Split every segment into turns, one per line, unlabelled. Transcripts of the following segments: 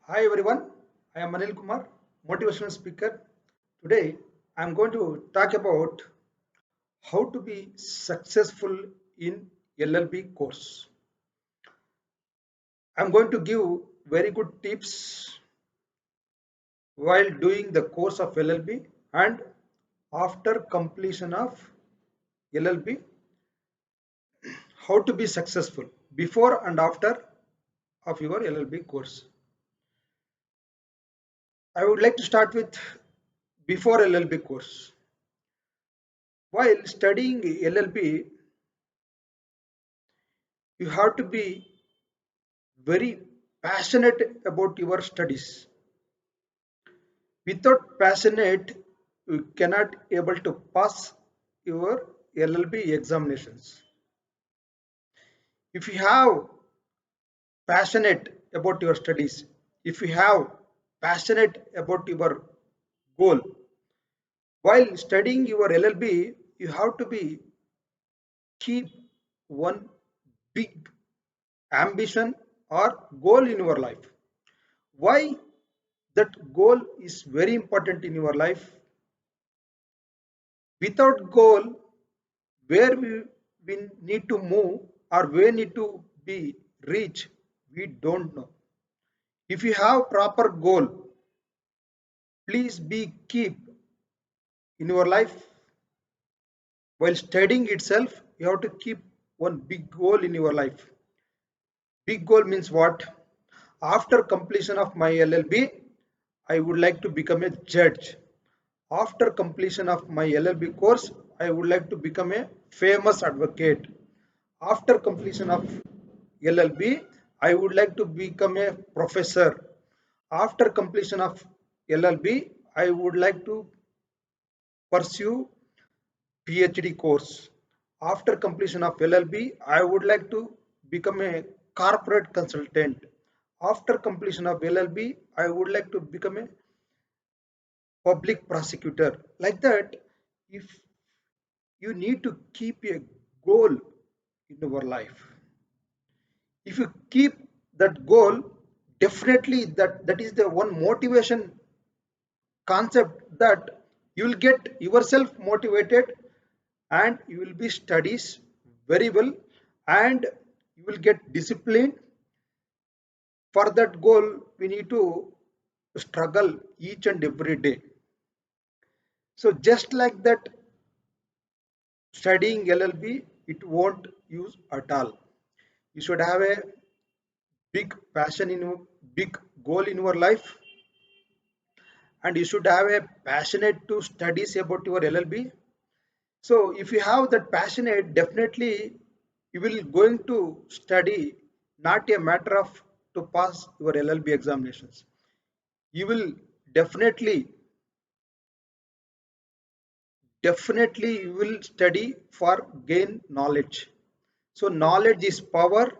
Hi everyone, I am Anil Kumar, motivational speaker. Today I am going to talk about how to be successful in LLB course. I am going to give very good tips while doing the course of LLB and after completion of LLB, how to be successful before and after of your LLB course. I would like to start with before LLB course. While studying LLB, you have to be very passionate about your studies. Without passionate, you cannot able to pass your LLB examinations. If you have passionate about your studies, if you have passionate about your goal, while studying your LLB, you have to be keep one big ambition or goal in your life. Why that goal is very important in your life? Without goal, where we need to move or where need to be reach, we don't know. If you have proper goal, please be keep in your life while studying itself. You have to keep one big goal in your life. Big goal means what? After completion of my LLB, I would like to become a judge. After completion of my LLB course, I would like to become a famous advocate. After completion of LLB, I would like to become a professor. After completion of LLB, I would like to pursue PhD course. After completion of LLB, I would like to become a corporate consultant. After completion of LLB, I would like to become a public prosecutor. Like that, if you need to keep a goal in your life, if you keep that goal, definitely that is the one motivation concept that you will get yourself motivated and you will be studies very well and you will get discipline. For that goal we need to struggle each and every day. So just like that, studying LLB, it won't use at all. You should have a big passion in your big goal in your life, and you should have a passionate to studies about your LLB. So if you have that passionate, definitely you will going to study, not a matter of to pass your LLB examinations. You will definitely definitely you will study for gain knowledge. So knowledge is power.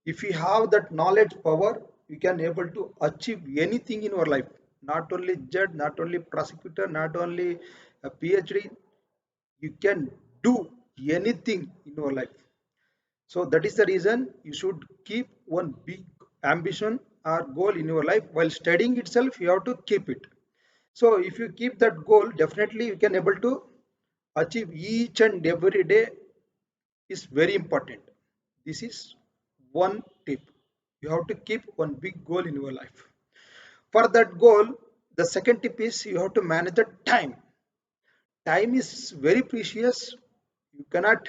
If you have that knowledge power, you can able to achieve anything in your life. Not only judge, not only prosecutor, not only a PhD, you can do anything in your life. So that is the reason you should keep one big ambition or goal in your life. While studying itself, you have to keep it. So if you keep that goal, definitely you can able to achieve each and every day. Is very important. This is one tip. You have to keep one big goal in your life. For that goal, the second tip is you have to manage the time. Time is very precious. You cannot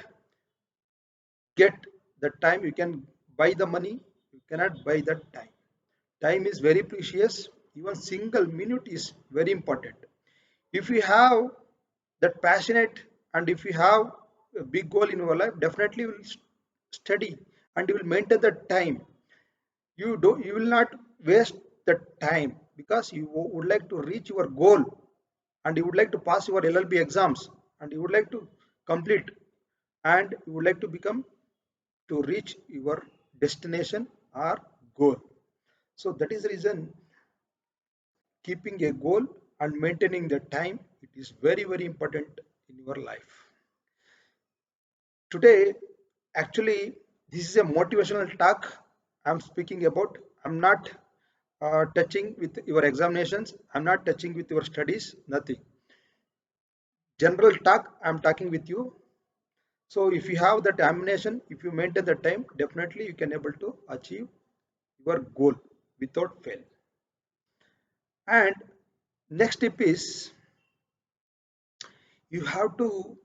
get the time. You can buy the money, you cannot buy that time. Time is very precious. Even single minute is very important. If you have that passionate and if you have a big goal in your life, definitely you will study and you will maintain the time. You will not waste the time because you would like to reach your goal and you would like to pass your LLB exams and you would like to complete and you would like to become to reach your destination or goal. So that is the reason keeping a goal and maintaining the time, it is very important in your life. Today, actually, this is a motivational talk I'm speaking about. I'm not touching with your examinations. I'm not touching with your studies, nothing. General talk, I'm talking with you. So if you have that ammunition, if you maintain the time, definitely you can able to achieve your goal without fail. And next tip is you have to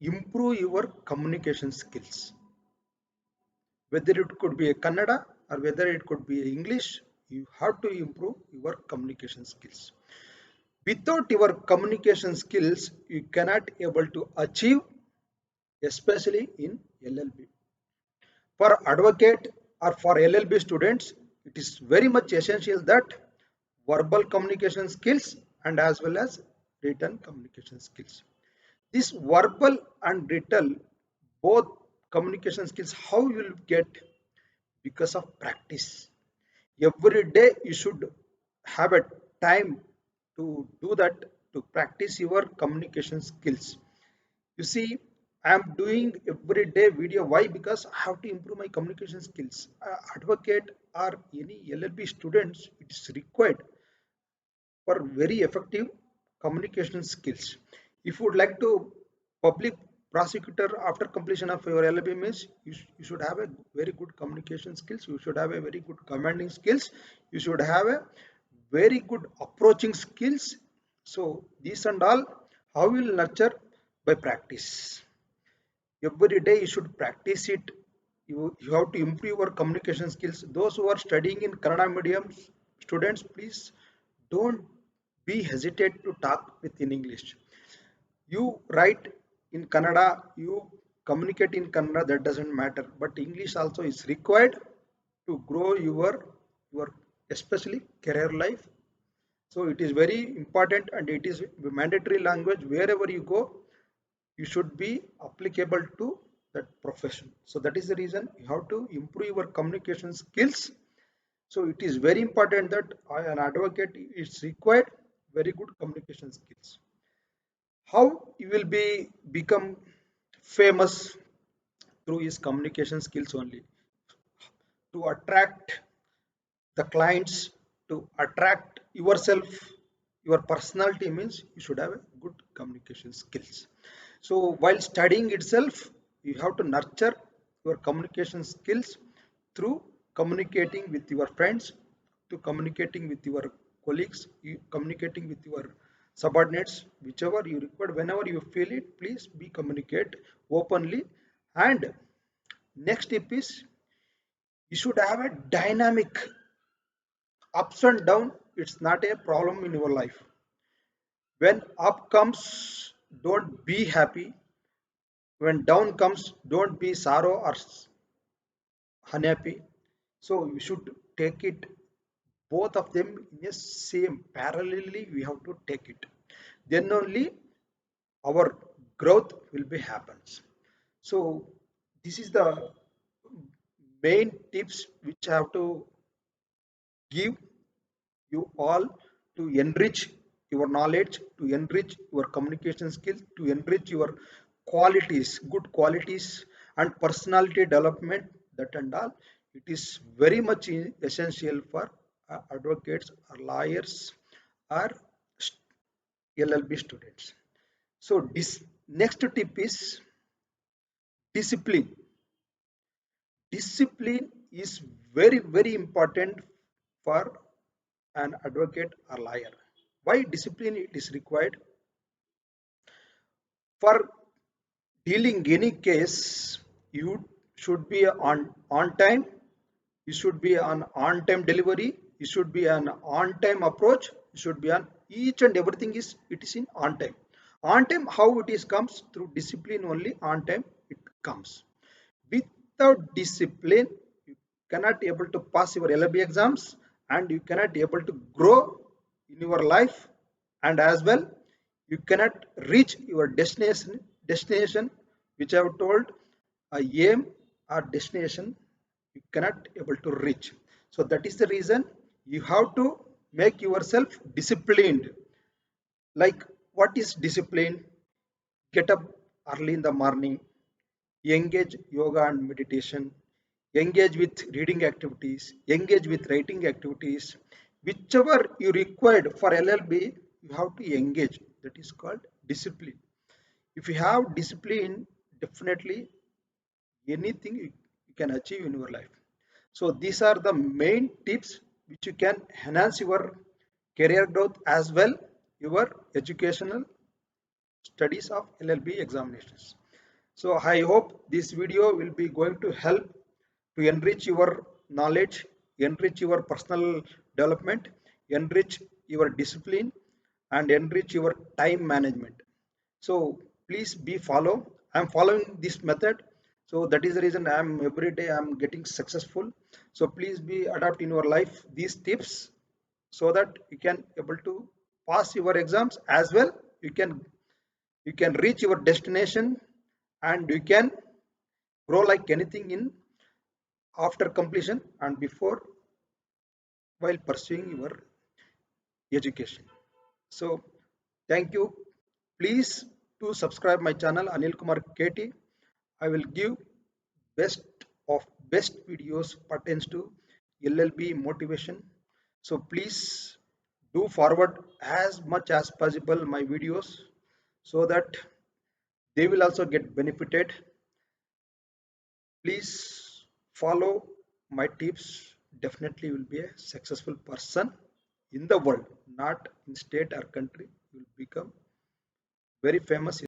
improve your communication skills. Whether it could be a Kannada or whether it could be English, you have to improve your communication skills. Without your communication skills, you cannot able to achieve, especially in LLB. For advocate or for LLB students, it is very much essential that verbal communication skills and as well as written communication skills. This verbal and written both communication skills, how you will get? Because of practice. Every day you should have a time to do that, to practice your communication skills. You see, I am doing every day video. Why? Because I have to improve my communication skills. Advocate or any LLB students, it is required for very effective communication skills. If you would like to public prosecutor after completion of your LLB means you should have a very good communication skills. You should have a very good commanding skills. You should have a very good approaching skills. So these and all, how will nurture? By practice. Every day you should practice it. You have to improve your communication skills. Those who are studying in Kannada medium students, please don't be hesitate to talk with in English. You write in Kannada, you communicate in Kannada, that doesn't matter, but English also is required to grow your especially career life. So it is very important and it is mandatory language. Wherever you go, you should be applicable to that profession. So that is the reason you have to improve your communication skills. So it is very important that an advocate is required very good communication skills. How you will be become famous? Through his communication skills only. To attract the clients, to attract yourself, your personality means you should have a good communication skills. So while studying itself, you have to nurture your communication skills through communicating with your friends, to communicating with your colleagues, communicating with your subordinates, whichever you require. Whenever you feel it, please be communicate openly. And next tip is you should have a dynamic ups and down. It's not a problem in your life. When up comes, don't be happy. When down comes, don't be sorrow or unhappy. So you should take it both of them in a same parallelly. We have to take it, then only our growth will be happens. So this is the main tips which I have to give you all, to enrich your knowledge, to enrich your communication skills, to enrich your qualities, good qualities, and personality development. That and all, it is very much essential for advocates or lawyers or LLB students. So this next tip is discipline. Discipline is very important for an advocate or lawyer. Why discipline it is required? For dealing any case, you should be on time, you should be on time delivery, you should be an on time approach, you should be on each and everything is it is in on time. On time, how it is comes? Through discipline only. On time it comes. Without discipline, you cannot able to pass your LLB exams, and you cannot able to grow in your life, and as well you cannot reach your destination which I have told. A aim or destination you cannot able to reach. So that is the reason you have to make yourself disciplined. Like, what is discipline? Get up early in the morning, engage yoga and meditation, engage with reading activities, engage with writing activities, whichever you required for LLB, you have to engage. That is called discipline. If you have discipline, definitely anything you can achieve in your life. So these are the main tips which you can enhance your career growth as well your educational studies of LLB examinations. So I hope this video will be going to help to enrich your knowledge, enrich your personal development, enrich your discipline, and enrich your time management. So please be follow. I'm following this method. So that is the reason I'm every day I'm getting successful. So please be adapt in your life these tips so that you can able to pass your exams as well. You can reach your destination and you can grow like anything in after completion and before while pursuing your education. So thank you. Please to subscribe my channel Anil Kumar KT. I will give best of best videos pertains to LLB motivation. So please do forward as much as possible my videos so that they will also get benefited. Please follow my tips. Definitely you will be a successful person in the world, not in state or country. You will become very famous